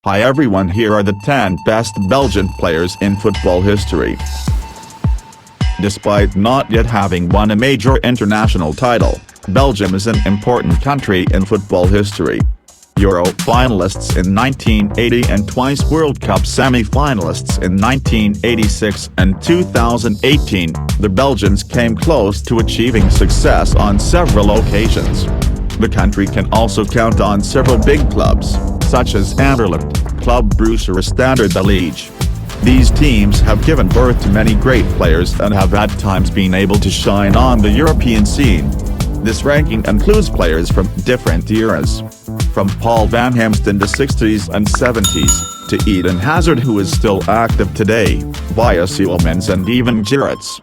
Hi everyone, here are the 10 best Belgian players in football history. Despite not yet having won a major international title, Belgium is an important country in football history. Euro finalists in 1980 and twice World Cup semi-finalists in 1986 and 2018, the Belgians came close to achieving success on several occasions. The country can also count on several big clubs, such as Anderlecht, Club Bruges or Standard de Liège. These teams have given birth to many great players and have at times been able to shine on the European scene. This ranking includes players from different eras. From Paul Van Himst in the 60s and 70s, to Eden Hazard, who is still active today, via Ceulemans and even Gerets.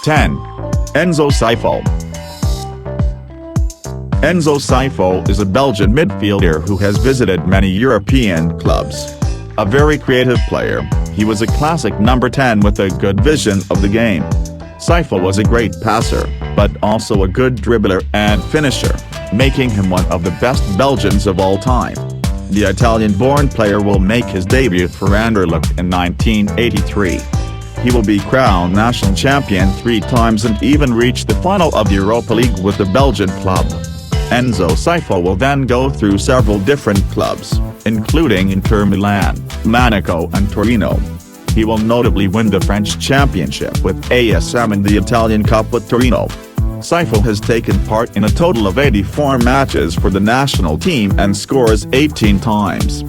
10. Enzo Cifo. Enzo Cifo is a Belgian midfielder who has visited many European clubs. A very creative player, he was a classic number 10 with a good vision of the game. Cifo was a great passer, but also a good dribbler and finisher, making him one of the best Belgians of all time. The Italian-born player will make his debut for Anderlecht in 1983. He will be crowned national champion 3 times and even reach the final of the Europa League with the Belgian club. Enzo Cifo will then go through several different clubs, including Inter Milan, Monaco and Torino. He will notably win the French championship with ASM and the Italian Cup with Torino. Cifo has taken part in a total of 84 matches for the national team and scores 18 times.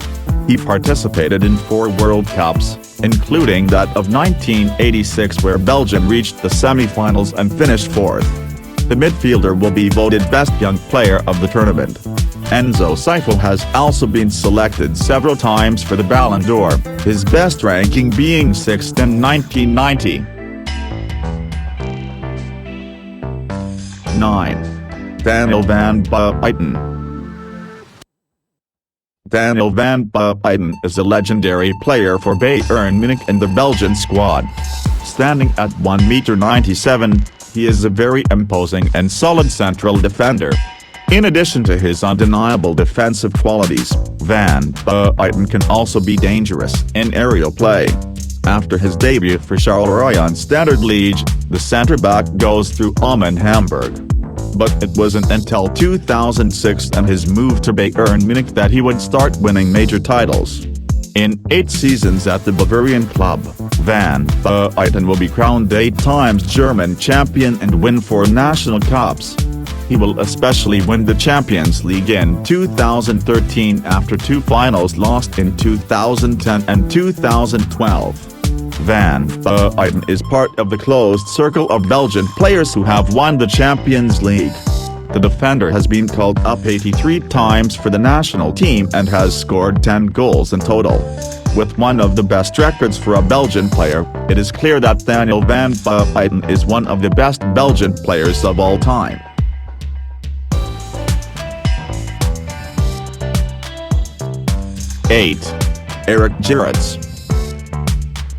He participated in 4 World Cups, including that of 1986 where Belgium reached the semi-finals and finished 4th. The midfielder will be voted best young player of the tournament. Enzo Cifo has also been selected several times for the Ballon d'Or, his best ranking being 6th in 1990. 9. Daniel van Buyten. Daniel van Buyten is a legendary player for Bayern Munich and the Belgian squad. Standing at 1.97 m, he is a very imposing and solid central defender. In addition to his undeniable defensive qualities, Van Buyten can also be dangerous in aerial play. After his debut for Charleroi on Standard de Liège, the centre-back goes through in Hamburg. But it wasn't until 2006 and his move to Bayern Munich that he would start winning major titles. In 8 seasons at the Bavarian club, Van Buyten will be crowned 8 times German champion and win 4 national cups. He will especially win the Champions League in 2013 after 2 finals lost in 2010 and 2012. Van Buyten is part of the closed circle of Belgian players who have won the Champions League. The defender has been called up 83 times for the national team and has scored 10 goals in total. With one of the best records for a Belgian player, it is clear that Daniel van Buyten is one of the best Belgian players of all time. 8. Gerets.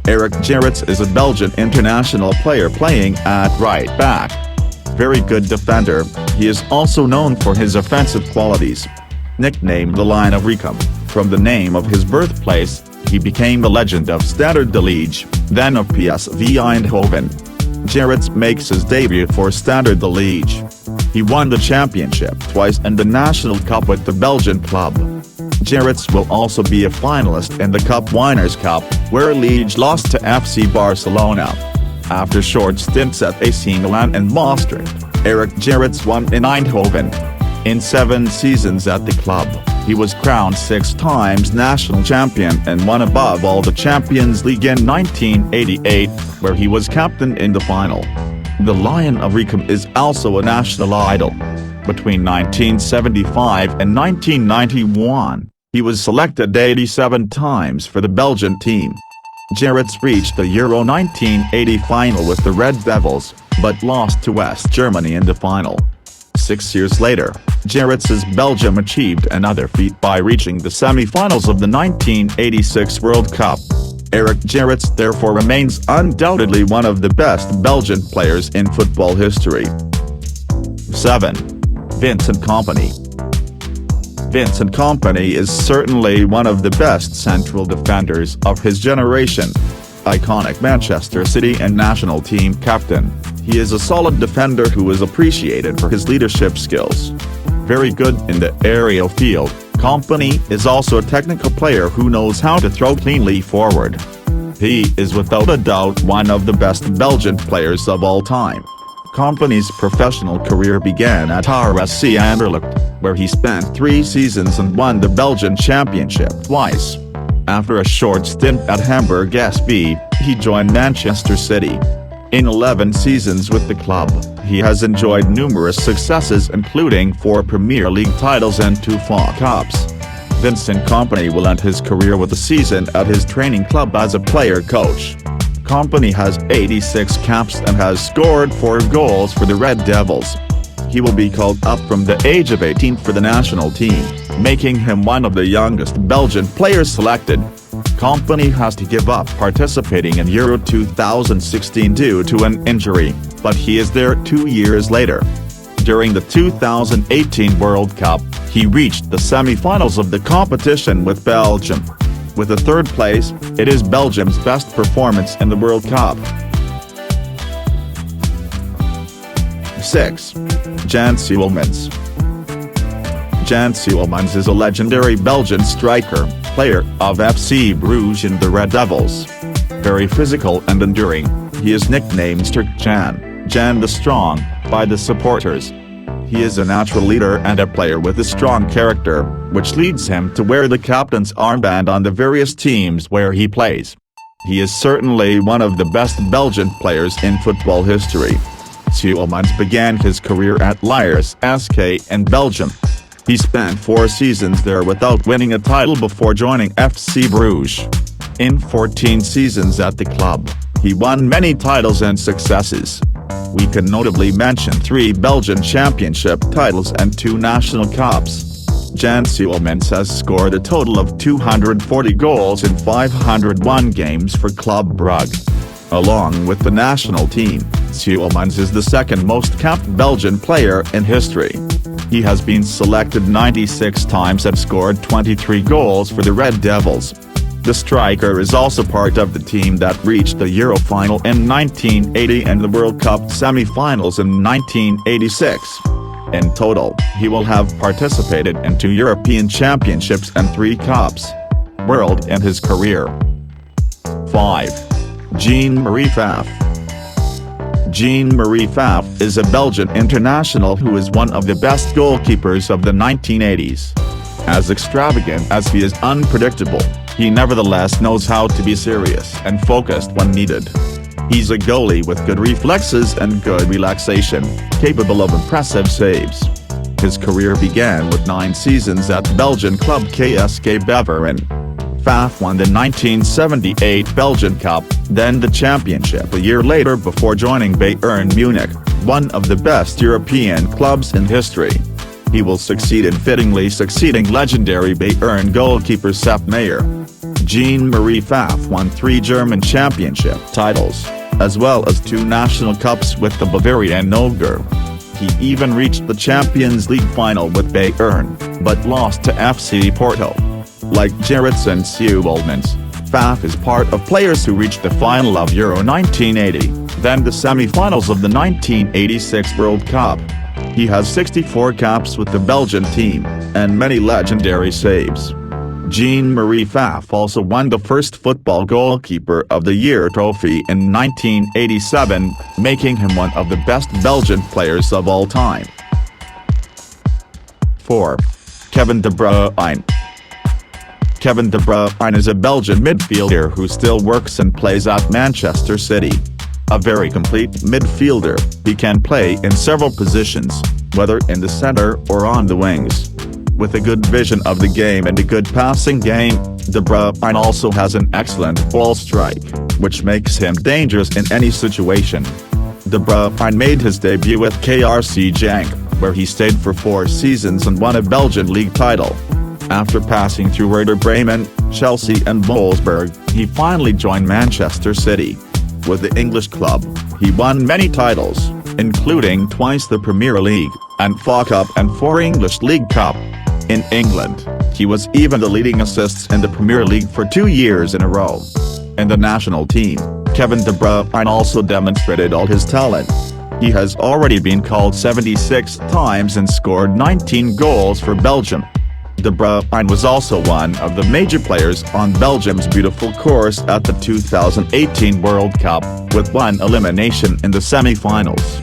Gerets is a Belgian international player playing at right back. Very good defender, he is also known for his offensive qualities. Nicknamed the Lion of Ryadomi, from the name of his birthplace, he became the legend of Standard de Liège, then of PSV Eindhoven. Jarretts makes his debut for Standard de Liège. He won the championship twice and the national cup with the Belgian club. Jarretts will also be a finalist in the Cup Winners' Cup, where Liège lost to FC Barcelona. After short stints at AC Milan and Maastricht, Jarretts won in Eindhoven. In 7 seasons at the club, he was crowned 6 times national champion and won above all the Champions League in 1988, where he was captain in the final. The Lion of Ryadomi is also a national idol. Between 1975 and 1991, he was selected 87 times for the Belgian team. Jarretts reached the Euro 1980 final with the Red Devils, but lost to West Germany in the final. 6 years later, Jarretts' Belgium achieved another feat by reaching the semi-finals of the 1986 World Cup. Jarretts therefore remains undoubtedly one of the best Belgian players in football history. 7. Vincent Kompany. Vincent Kompany is certainly one of the best central defenders of his generation. Iconic Manchester City and national team captain, he is a solid defender who is appreciated for his leadership skills. Very good in the aerial field, Kompany is also a technical player who knows how to throw cleanly forward. He is without a doubt one of the best Belgian players of all time. Kompany's professional career began at RSC Anderlecht, where he spent 3 seasons and won the Belgian championship twice. After a short stint at Hamburg SV, he joined Manchester City. In 11 seasons with the club, he has enjoyed numerous successes including 4 Premier League titles and 2 FA Cups. Vincent Kompany will end his career with a season at his training club as a player-coach. Kompany has 86 caps and has scored 4 goals for the Red Devils. He will be called up from the age of 18 for the national team, making him one of the youngest Belgian players selected. Kompany has to give up participating in Euro 2016 due to an injury, but he is there 2 years later. During the 2018 World Cup, he reached the semi-finals of the competition with Belgium. With a 3rd place, it is Belgium's best performance in the World Cup. 6. Jan Ceulemans. Jan Ceulemans is a legendary Belgian striker, player of FC Bruges and the Red Devils. Very physical and enduring, he is nicknamed Strict Jan the Strong, by the supporters. He is a natural leader and a player with a strong character, which leads him to wear the captain's armband on the various teams where he plays. He is certainly one of the best Belgian players in football history. Ceulemans began his career at Liège SK in Belgium. He spent 4 seasons there without winning a title before joining FC Bruges. In 14 seasons at the club, he won many titles and successes. We can notably mention 3 Belgian championship titles and 2 national cups. Jan Ceulemans has scored a total of 240 goals in 501 games for Club Brugge. Along with the national team, Ceulemans is the 2nd most capped Belgian player in history. He has been selected 96 times and scored 23 goals for the Red Devils. The striker is also part of the team that reached the Euro final in 1980 and the World Cup semi-finals in 1986. In total, he will have participated in 2 European Championships and 3 Cups World in his career. 5. Jeanmarie Faff. Jeanmarie Faff is a Belgian international who is one of the best goalkeepers of the 1980s. As extravagant as he is unpredictable, he nevertheless knows how to be serious and focused when needed. He's a goalie with good reflexes and good relaxation, capable of impressive saves. His career began with 9 seasons at Belgian club KSK Beveren. Faff won the 1978 Belgian Cup, then the championship a year later before joining Bayern Munich, one of the best European clubs in history. He will succeed in fittingly succeeding legendary Bayern goalkeeper Sepp Maier. Jeanmarie Faff won 3 German championship titles, as well as 2 national cups with the Bavarian Ogre. He even reached the Champions League final with Bayern, but lost to FC Porto. Like Jarretts and Ceulemans, Faff is part of players who reached the final of Euro 1980, then the semi-finals of the 1986 World Cup. He has 64 caps with the Belgian team, and many legendary saves. Jeanmarie Faff also won the first Football Goalkeeper of the Year trophy in 1987, making him one of the best Belgian players of all time. 4. Kevin De Bruyne. Kevin De Bruyne is a Belgian midfielder who still works and plays at Manchester City. A very complete midfielder, he can play in several positions, whether in the center or on the wings. With a good vision of the game and a good passing game, De Bruyne also has an excellent ball strike, which makes him dangerous in any situation. De Bruyne made his debut with KRC Genk, where he stayed for 4 seasons and won a Belgian league title. After passing through Werder Bremen, Chelsea and Wolfsburg, he finally joined Manchester City. With the English club, he won many titles, including twice the Premier League, and FA Cup and 4 English League Cup. In England, he was even the leading assists in the Premier League for 2 years in a row. In the national team, Kevin De Bruyne also demonstrated all his talent. He has already been called 76 times and scored 19 goals for Belgium. De Bruyne was also one of the major players on Belgium's beautiful course at the 2018 World Cup, with one elimination in the semi-finals.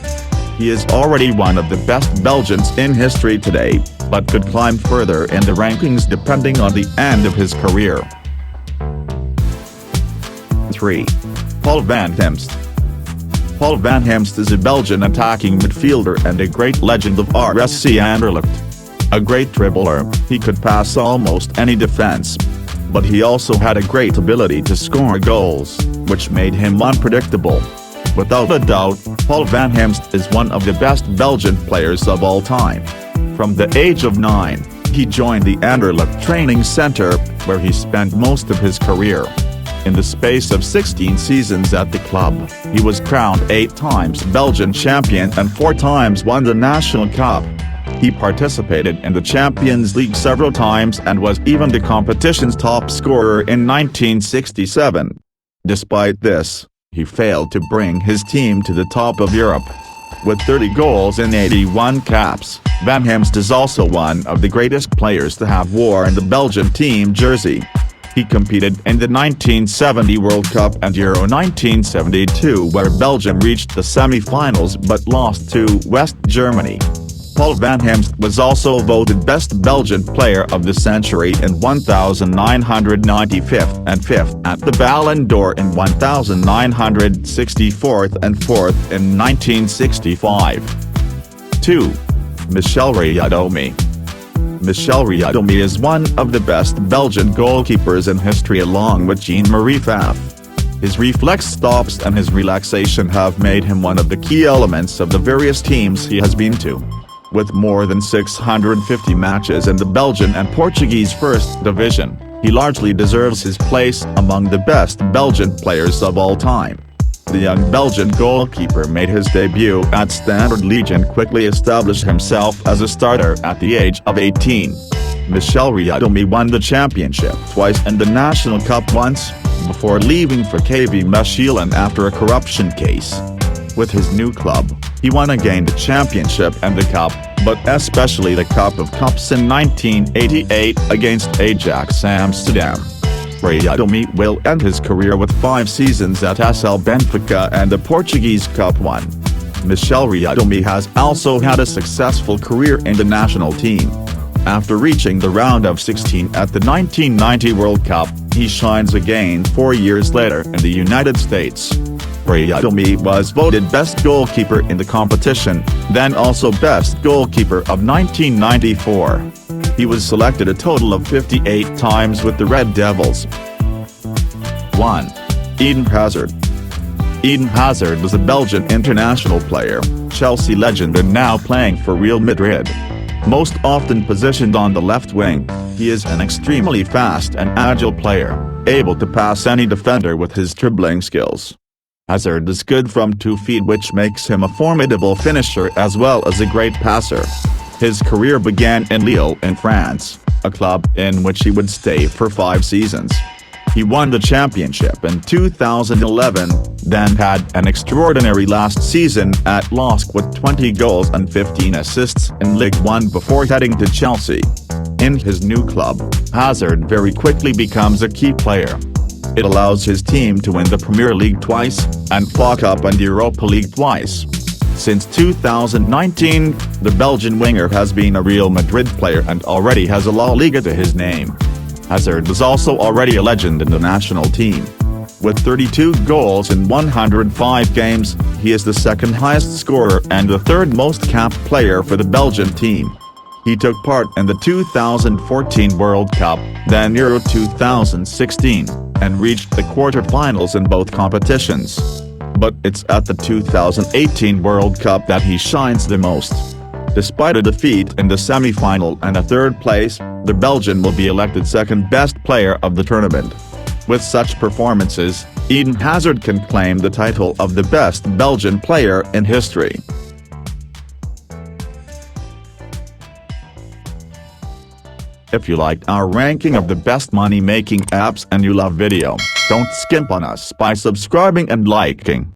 He is already one of the best Belgians in history today, but could climb further in the rankings depending on the end of his career. 3. Paul Van Himst. Paul Van Himst is a Belgian attacking midfielder and a great legend of RSC Anderlecht. A great dribbler, he could pass almost any defense. But he also had a great ability to score goals, which made him unpredictable. Without a doubt, Paul Van Himst is one of the best Belgian players of all time. From the age of 9, he joined the Anderlecht training center, where he spent most of his career. In the space of 16 seasons at the club, he was crowned 8 times Belgian champion and 4 times won the National Cup. He participated in the Champions League several times and was even the competition's top scorer in 1967. Despite this, he failed to bring his team to the top of Europe. With 30 goals in 81 caps, Van Himst is also one of the greatest players to have worn the Belgian team jersey. He competed in the 1970 World Cup and Euro 1972, where Belgium reached the semi-finals but lost to West Germany. Paul Van Himst was also voted Best Belgian Player of the Century in 1995 and 5th at the Ballon d'Or in 1964 and 4th in 1965. 2. Michel Ryadomi. Michel Ryadomi is one of the best Belgian goalkeepers in history along with Jeanmarie Faff. His reflex stops and his relaxation have made him one of the key elements of the various teams he has been to. With more than 650 matches in the Belgian and Portuguese First Division, he largely deserves his place among the best Belgian players of all time. The young Belgian goalkeeper made his debut at Standard de Liège and quickly established himself as a starter at the age of 18. Michel Ryadomi won the championship twice and the National Cup once, before leaving for KB Mechelen after a corruption case. With his new club, he won again the championship and the cup, but especially the Cup of Cups in 1988 against Ajax Amsterdam. Ryadomi will end his career with 5 seasons at SL Benfica and the Portuguese Cup 1. Michel Ryadomi has also had a successful career in the national team. After reaching the round of 16 at the 1990 World Cup, he shines again 4 years later in the United States. Ryadomi was voted Best Goalkeeper in the competition, then also Best Goalkeeper of 1994. He was selected a total of 58 times with the Red Devils. 1. Eden Hazard. Eden Hazard was a Belgian international player, Chelsea legend and now playing for Real Madrid. Most often positioned on the left wing, he is an extremely fast and agile player, able to pass any defender with his dribbling skills. Hazard is good from 2 feet, which makes him a formidable finisher as well as a great passer. His career began in Lille in France, a club in which he would stay for 5 seasons. He won the championship in 2011, then had an extraordinary last season at LOSC with 20 goals and 15 assists in Ligue 1 before heading to Chelsea. In his new club, Hazard very quickly becomes a key player. It allows his team to win the Premier League twice, and FA Cup and Europa League twice. Since 2019, the Belgian winger has been a Real Madrid player and already has a La Liga to his name. Hazard is also already a legend in the national team. With 32 goals in 105 games, he is the second highest scorer and the third most capped player for the Belgian team. He took part in the 2014 World Cup, then Euro 2016, and reached the quarter-finals in both competitions. But it's at the 2018 World Cup that he shines the most. Despite a defeat in the semi-final and a 3rd place, the Belgian will be elected second best player of the tournament. With such performances, Eden Hazard can claim the title of the best Belgian player in history. If you liked our ranking of the best money-making apps and you love video, don't skimp on us by subscribing and liking.